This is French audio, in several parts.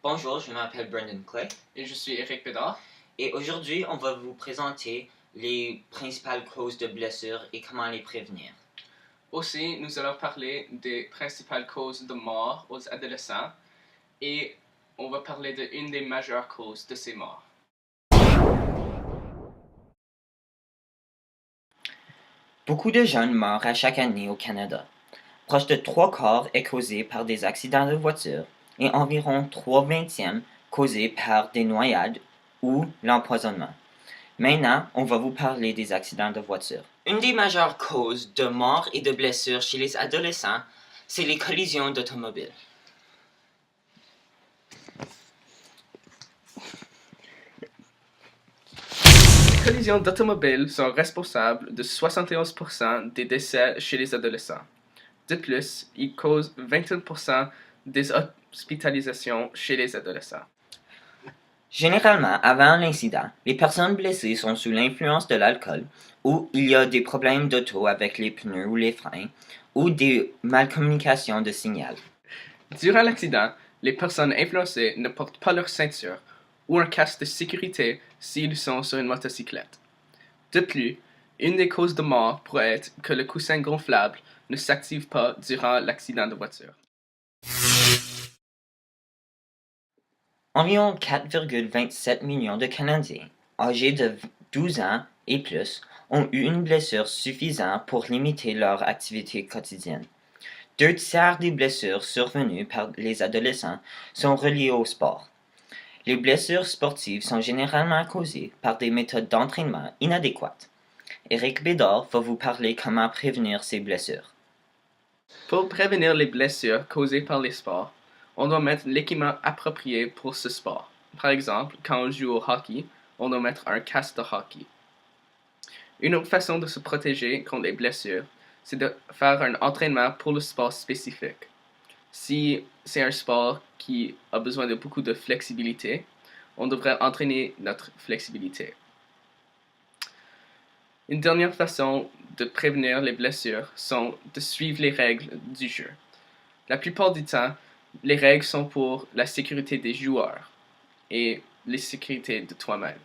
Bonjour, je m'appelle Brendan Clay Et je suis Eric Bédard. et aujourd'hui on va vous présenter les principales causes de blessures et comment les prévenir. Aussi, nous allons parler des principales causes de mort aux adolescents et on va parler d'une des majeures causes de ces morts. Beaucoup de jeunes meurent à chaque année au Canada. Proche de 3/4 est causé par des accidents de voiture et environ 3/20 causés par des noyades ou l'empoisonnement. Maintenant, on va vous parler des accidents de voiture. Une des majeures causes de mort et de blessures chez les adolescents, c'est les collisions d'automobiles. Les collisions d'automobiles sont responsables de 71% des décès chez les adolescents. De plus, ils causent 21% des hospitalisations chez les adolescents. Généralement, avant l'incident, les personnes blessées sont sous l'influence de l'alcool, ou il y a des problèmes d'auto avec les pneus ou les freins, ou des malcommunications de signal. Durant l'accident, les personnes influencées ne portent pas leur ceinture ou un casque de sécurité s'ils sont sur une motocyclette. De plus, une des causes de mort pourrait être que le coussin gonflable ne s'active pas durant l'accident de voiture. Environ 4,27 millions de Canadiens âgés de 12 ans et plus ont eu une blessure suffisante pour limiter leur activité quotidienne. 2/3 des blessures survenues par les adolescents sont reliées au sport. Les blessures sportives sont généralement causées par des méthodes d'entraînement inadéquates. Eric Bédard va vous parler comment prévenir ces blessures. Pour prévenir les blessures causées par les sports, on doit mettre l'équipement approprié pour ce sport. Par exemple, quand on joue au hockey, on doit mettre un casque de hockey. Une autre façon de se protéger contre les blessures, c'est de faire un entraînement pour le sport spécifique. Si c'est un sport qui a besoin de beaucoup de flexibilité, on devrait entraîner notre flexibilité. Une dernière façon de prévenir les blessures sont de suivre les règles du jeu. La plupart du temps, les règles sont pour la sécurité des joueurs et la sécurité de toi-même.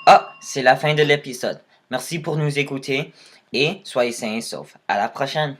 Ah, c'est la fin de l'épisode. Merci pour nous écouter et soyez sains et saufs. À la prochaine!